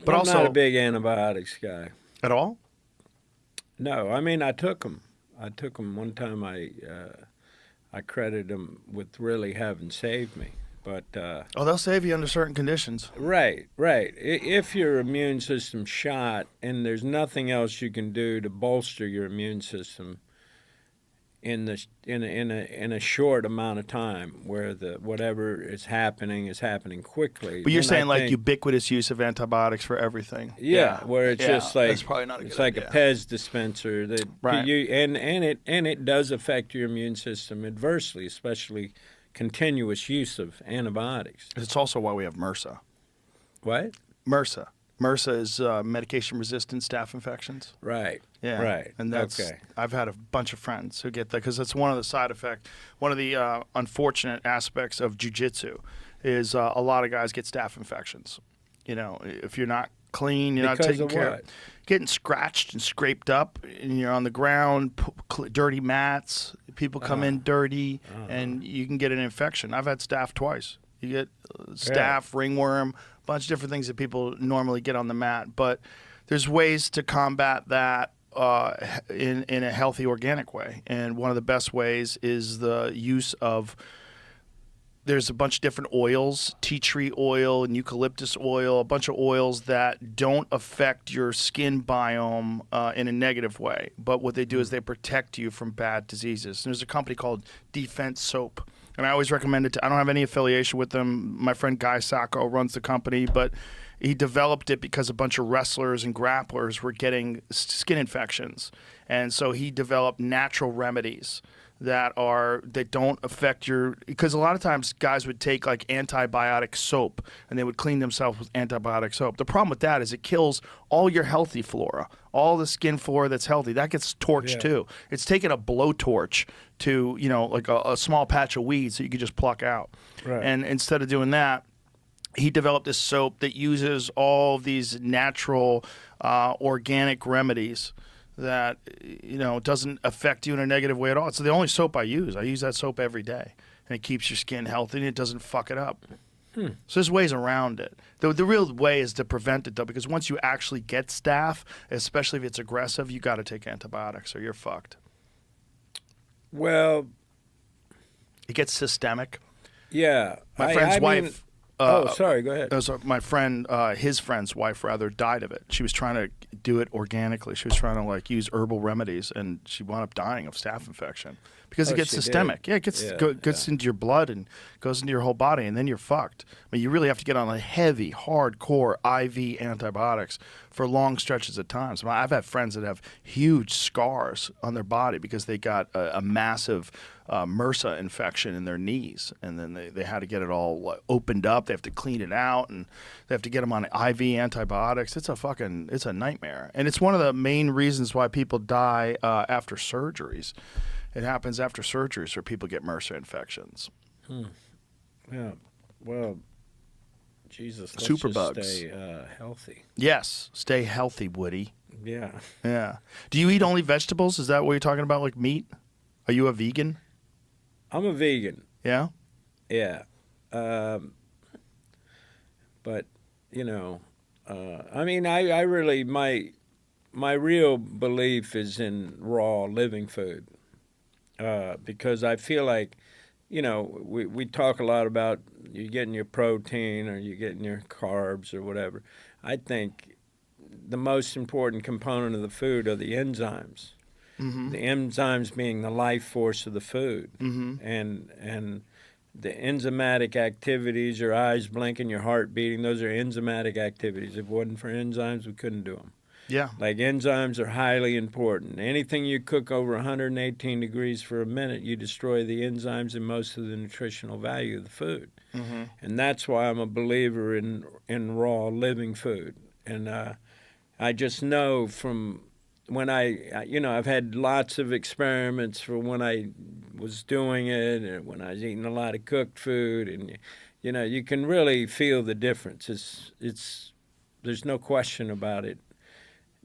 But I'm also, not a big antibiotics guy. at all? No, I mean I took them. I took them one time. I credit them with really having saved me. But Oh, they'll save you under certain conditions. right, right. If your immune system's shot and there's nothing else you can do to bolster your immune system in a short amount of time, where the whatever is happening quickly. But you're then I saying like think, ubiquitous use of antibiotics for everything. yeah, where it's just like that's probably not a it's good like idea. a Pez dispenser that Right. it does affect your immune system adversely, especially continuous use of antibiotics. It's also why we have MRSA. What? MRSA. MRSA is medication-resistant staph infections. Right. Yeah. Right. And that's, okay. I've had a bunch of friends who get that because that's one of the side effects. One of the unfortunate aspects of jiu-jitsu is a lot of guys get staph infections. You know, if you're not clean, you're not Because taking of care what? of getting scratched and scraped up, and you're on the ground, dirty mats, people come in dirty, and you can get an infection. I've had staph twice. You get staph, ringworm, a bunch of different things that people normally get on the mat. But there's ways to combat that in a healthy, organic way. And one of the best ways is the use of, there's a bunch of different oils, tea tree oil and eucalyptus oil, a bunch of oils that don't affect your skin biome in a negative way. But what they do is they protect you from bad diseases. And there's a company called Defense Soap. And I always recommend it. I don't have any affiliation with them. My friend Guy Sacco runs the company, but he developed it because a bunch of wrestlers and grapplers were getting skin infections. And so he developed natural remedies that don't affect your, because a lot of times guys would take like antibiotic soap and they would clean themselves with antibiotic soap. The problem with that is it kills all your healthy flora, all the skin flora that's healthy. That gets torched too. It's taking a blowtorch to, you know, like a small patch of weeds that you could just pluck out. Right. And instead of doing that, he developed this soap that uses all these natural organic remedies that, you know, doesn't affect you in a negative way at all. It's the only soap I use. I use that soap every day, and it keeps your skin healthy and it doesn't fuck it up. So there's ways around it. The real way is to prevent it, though, because once you actually get staph, especially if it's aggressive, you got to take antibiotics or you're fucked. Well, It gets systemic. yeah. My friend's wife. Mean, sorry. Go ahead. So my friend, his friend's wife rather, died of it. She was trying to do it organically. She was trying to like use herbal remedies, and she wound up dying of staph infection because it gets she systemic. did. Yeah, it gets Yeah, gets into your blood and goes into your whole body, and then you're fucked. I mean, you really have to get on a heavy, hardcore IV antibiotics for long stretches of time. So I've had friends that have huge scars on their body because they got a massive MRSA infection in their knees, and then they had to get it all opened up. They have to clean it out, and they have to get them on IV antibiotics. It's a nightmare, and it's one of the main reasons why people die after surgeries. It happens after surgeries where people get MRSA infections. Yeah. Well, Jesus. Let's Superbugs. Just stay healthy. Yes, stay healthy, Woody. Yeah. Yeah. Do you eat only vegetables? Is that what you're talking about, like meat? Are you a vegan? I'm a vegan. Yeah. Yeah. But, you know, I mean, I really, my real belief is in raw living food because I feel like, you know, we talk a lot about you getting your protein or you getting your carbs or whatever. I think the most important component of the food are the enzymes. Mm-hmm. The enzymes being the life force of the food. Mm-hmm. And the enzymatic activities, your eyes blinking, your heart beating, those are enzymatic activities. If it wasn't for enzymes, we couldn't do them. Yeah. Like enzymes are highly important. Anything you cook over 118 degrees for a minute, you destroy the enzymes and most of the nutritional value of the food. Mm-hmm. And that's why I'm a believer in raw living food. And I just know from when I've had lots of experiments for when I was doing it and when I was eating a lot of cooked food, and you know, you can really feel the difference. It's there's no question about it.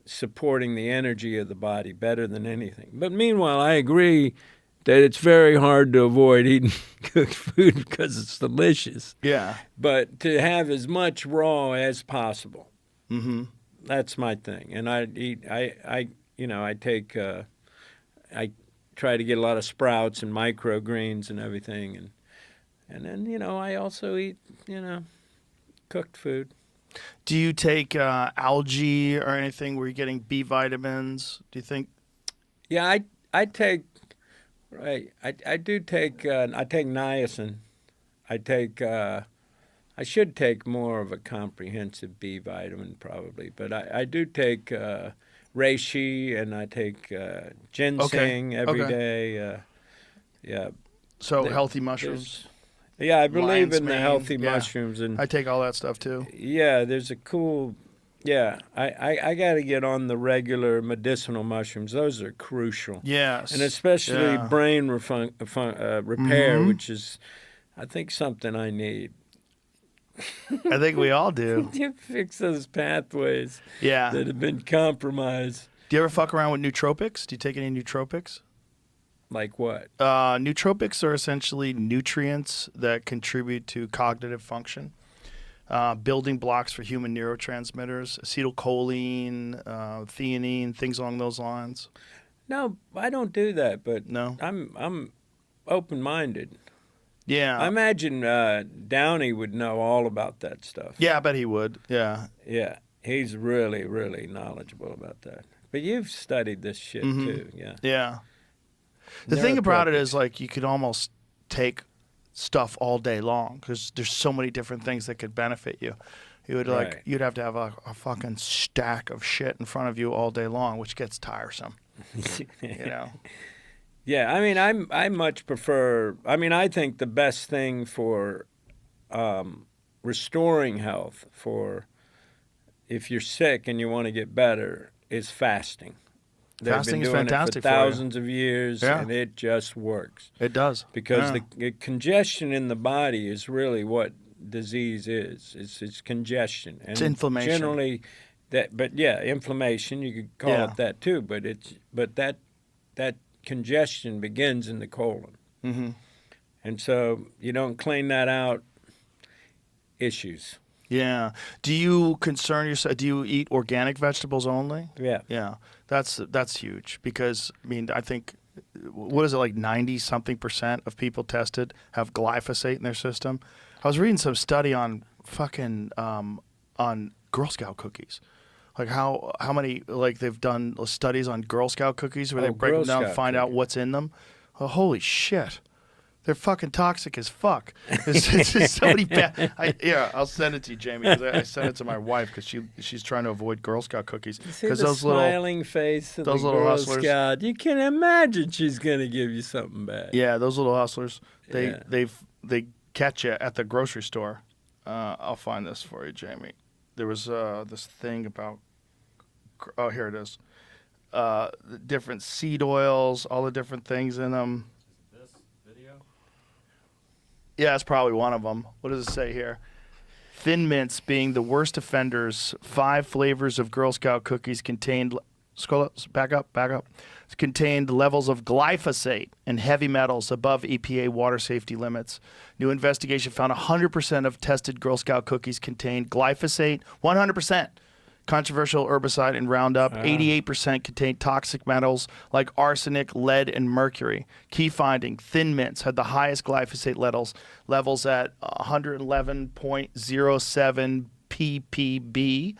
Supporting the energy of the body better than anything. But meanwhile, I agree that it's very hard to avoid eating cooked food because it's delicious. Yeah. But to have as much raw as possible. Mm-hmm. That's my thing. And I eat. I take. I try to get a lot of sprouts and microgreens and everything, and then I also eat cooked food. Do you take algae or anything where you're getting B vitamins? Do you think? Yeah, I take. Right, I do take. I take niacin. I take. I should take more of a comprehensive B vitamin probably, but I do take reishi and I take ginseng every day. Yeah. So healthy mushrooms. Yeah, I believe Lion's in the mane, healthy yeah. mushrooms, and I take all that stuff too. yeah, there's a cool. Yeah, I got to get on the regular medicinal mushrooms. Those are crucial. Yes. And especially Yeah. brain repair, which is, I think, something I need. I think we all do. You fix those pathways Yeah. that have been compromised. Do you ever fuck around with nootropics? Do you take any nootropics? Like what? Nootropics are essentially nutrients that contribute to cognitive function. Building blocks for human neurotransmitters, acetylcholine, theanine, things along those lines. No, I don't do that, but No? I'm open-minded. Yeah. I imagine Downey would know all about that stuff. Yeah, I bet he would. Yeah. Yeah, he's really, really knowledgeable about that. But you've studied this shit too, yeah. Yeah. The thing about it Nootropics. is, like, you could almost take stuff all day long because there's so many different things that could benefit you. You would Right. you'd have to have a fucking stack of shit in front of you all day long, which gets tiresome. You know. Yeah, I mean, I much prefer. I mean, I think the best thing for restoring health, for if you're sick and you want to get better, is fasting. They've Fasting been is doing fantastic it for for you. thousands of years, Yeah. and it just works. It does. Because Yeah. the congestion in the body is really what disease is. It's congestion. And It's inflammation. Generally, but inflammation. You could call Yeah. it that too. But that congestion begins in the colon, Mm-hmm. and so you don't clean that out. Issues. Yeah. Do you concern yourself? Do you eat organic vegetables only? Yeah. Yeah. That's huge because I mean I think what is it, like 90-something% of people tested have glyphosate in their system. I was reading some study on fucking on Girl Scout cookies. Like how many, like they've done studies on Girl Scout cookies where they break Girl them down and Scout find out cookies. what's in them. Oh, holy shit. They're fucking toxic as fuck. It's just so many bad. I'll send it to you, Jamie. 'Cause I sent it to my wife because she's trying to avoid Girl Scout cookies. See Because the those little, smiling face of those the little Girl hustlers. Scout. You can imagine she's gonna give you something bad. yeah, those little hustlers. They Yeah. they catch you at the grocery store. I'll find this for you, Jamie. There was this thing about. Oh, here it is. The different seed oils, all the different things in them. Yeah, it's probably one of them. What does it say here? Thin Mints being the worst offenders. 5 flavors of Girl Scout cookies contained. Scroll up, back up. Contained levels of glyphosate and heavy metals above EPA water safety limits. New investigation found 100% of tested Girl Scout cookies contained glyphosate. 100%. Controversial herbicide and Roundup. 88% contained toxic metals like arsenic, lead, and mercury. Key finding, Thin Mints had the highest glyphosate levels at 111.07 ppb,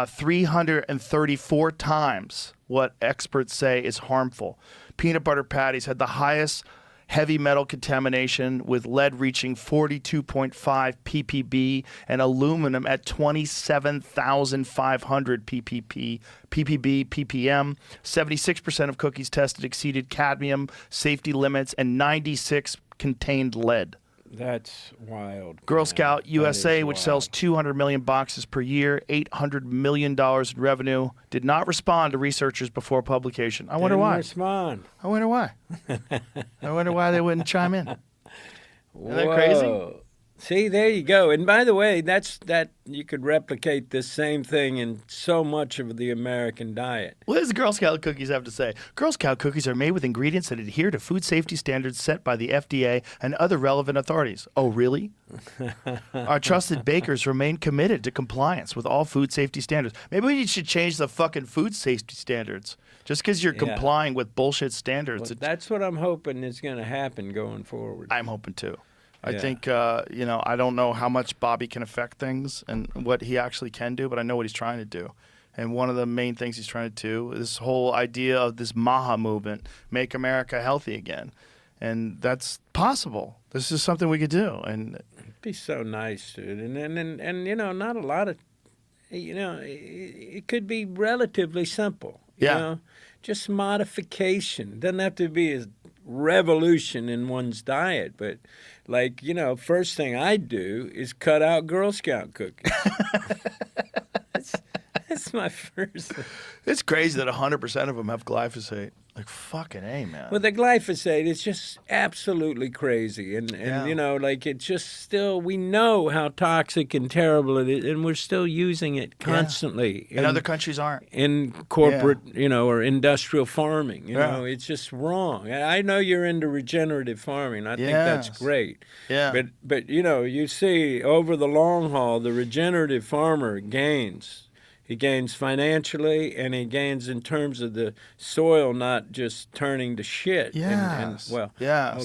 334 times what experts say is harmful. Peanut butter patties had the highest heavy metal contamination, with lead reaching 42.5 ppb and aluminum at 27,500 ppb, ppm. 76% of cookies tested exceeded cadmium safety limits, and 96 contained lead. That's wild. Girl man. Scout That USA, is which wild. sells 200 million boxes per year, $800 million in revenue, did not respond to researchers before publication. I wonder Didn't why. Respond. I wonder why. I wonder why they wouldn't chime in. Isn't that crazy? Whoa. See, there you go. And by the way, that you could replicate this same thing in so much of the American diet. What does Girl Scout cookies have to say? Girl Scout cookies are made with ingredients that adhere to food safety standards set by the FDA and other relevant authorities. Oh, really? Our trusted bakers remain committed to compliance with all food safety standards. Maybe we should change the fucking food safety standards. Just because you're complying with bullshit standards. Well, that's what I'm hoping is going to happen going forward. I'm hoping too. I think, I don't know how much Bobby can affect things and what he actually can do, but I know what he's trying to do. And one of the main things he's trying to do, this whole idea of this MAHA movement, make America healthy again. And that's possible. This is something we could do. And it'd be so nice, dude. And not a lot of, it could be relatively simple. You know? Just modification. Doesn't have to be a revolution in one's diet, but first thing I'd do is cut out Girl Scout cookies. That's my first thing. It's crazy that 100% of them have glyphosate. Like, fucking A, man. Well, the glyphosate is just absolutely crazy. And it's just still, we know how toxic and terrible it is, and we're still using it constantly. And other countries aren't. In corporate, or industrial farming. You know, it's just wrong. I know you're into regenerative farming. I think that's great. Yeah. But you see, over the long haul, the regenerative farmer gains. He gains financially, and he gains in terms of the soil not just turning to shit. Yes. Well,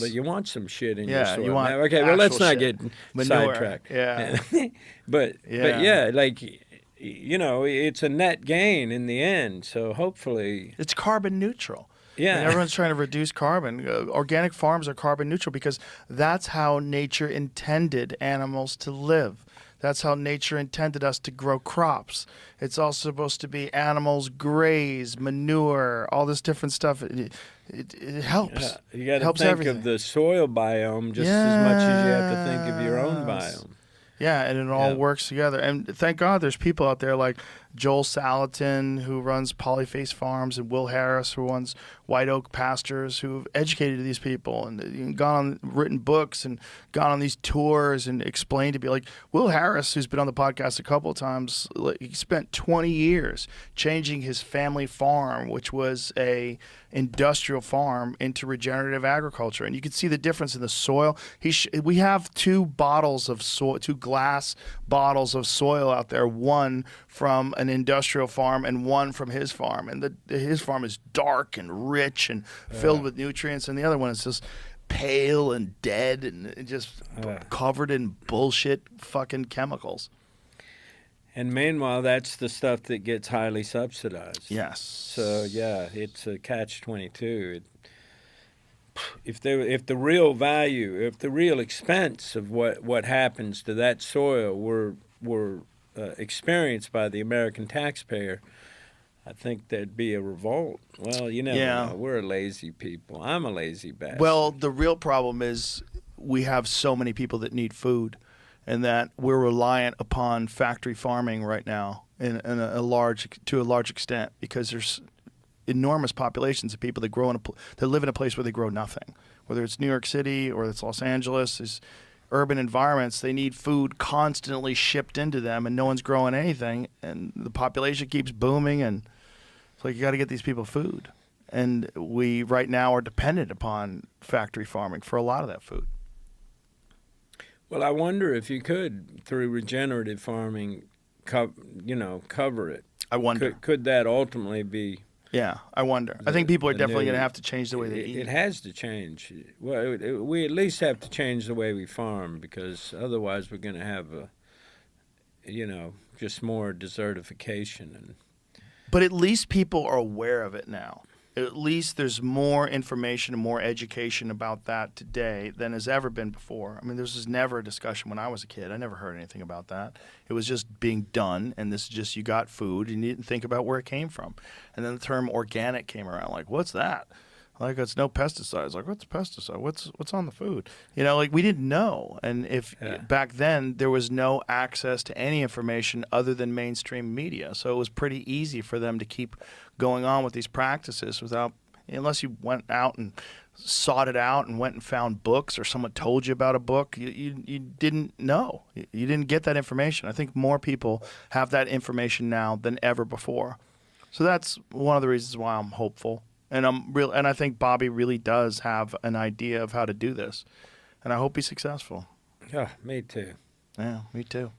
you want some shit in your soil. You want well, let's not get manure. Sidetracked. Yeah. but it's a net gain in the end. So hopefully, it's carbon neutral. Yeah. And everyone's trying to reduce carbon. Organic farms are carbon neutral because that's how nature intended animals to live. That's how nature intended us to grow crops. It's all supposed to be animals graze, manure, all this different stuff. It helps. You got to think of the soil biome just as much as you have to think of your own biome. Yeah, and it all works together. And thank God there's people out there like Joel Salatin, who runs Polyface Farms, and Will Harris, who runs White Oak Pastures, who've educated these people and gone on, written books and gone on these tours and explained to people. Like Will Harris, who's been on the podcast a couple of times, he spent 20 years changing his family farm, which was a industrial farm, into regenerative agriculture. And you can see the difference in the soil. We have two glass bottles of soil out there, one from an industrial farm and one from his farm. And his farm is dark and rich and filled with nutrients, and the other one is just pale and dead and just covered in bullshit fucking chemicals. And meanwhile, that's the stuff that gets highly subsidized. Yes. So it's a catch-22. If the real value, if the real expense of what happens to that soil were experienced by the American taxpayer, I think there'd be a revolt. Well, you never know. We're a lazy people. I'm a lazy bastard. Well, the real problem is we have so many people that need food, and that we're reliant upon factory farming right now to a large extent, because there's enormous populations of people that live in a place where they grow nothing. Whether it's New York City or it's Los Angeles, is urban environments, they need food constantly shipped into them, and no one's growing anything, and the population keeps booming, and it's like you got to get these people food. And we right now are dependent upon factory farming for a lot of that food. Well, I wonder if you could, through regenerative farming, cover it. I wonder. Could that ultimately be? Yeah, I wonder. I think people are definitely going to have to change the way they eat. It has to change. Well, we at least have to change the way we farm, because otherwise we're going to have just more desertification. But at least people are aware of it now. At least there's more information and more education about that today than has ever been before. I mean, this was never a discussion when I was a kid. I never heard anything about that. It was just being done, and this is just, you got food, and you didn't think about where it came from. And then the term organic came around, like, what's that? Like, it's no pesticides. Like, what's a pesticide? What's on the food? Like, we didn't know. And back then, there was no access to any information other than mainstream media. So it was pretty easy for them to keep going on with these practices unless you went out and sought it out and went and found books, or someone told you about a book, you didn't know. You didn't get that information. I think more people have that information now than ever before. So that's one of the reasons why I'm hopeful. And I think Bobby really does have an idea of how to do this. And I hope he's successful. Yeah, me too. Yeah, me too.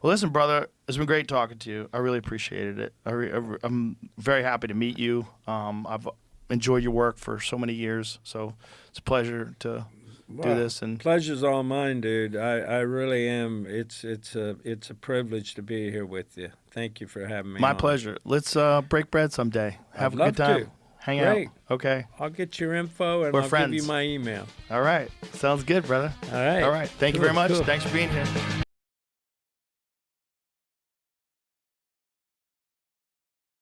Well, listen, brother, it's been great talking to you. I really appreciated it. I'm very happy to meet you. I've enjoyed your work for so many years, so it's a pleasure to do this. And pleasure's all mine, dude. I really am. It's a privilege to be here with you. Thank you for having me. My on. pleasure. Let's break bread someday. Have I'd a love good time. to. Hang Great. out. Okay. I'll get your info and We're I'll friends. give you my email. All right. Sounds good, brother. All right. All right. Thank you very much. Cool. Thanks for being here.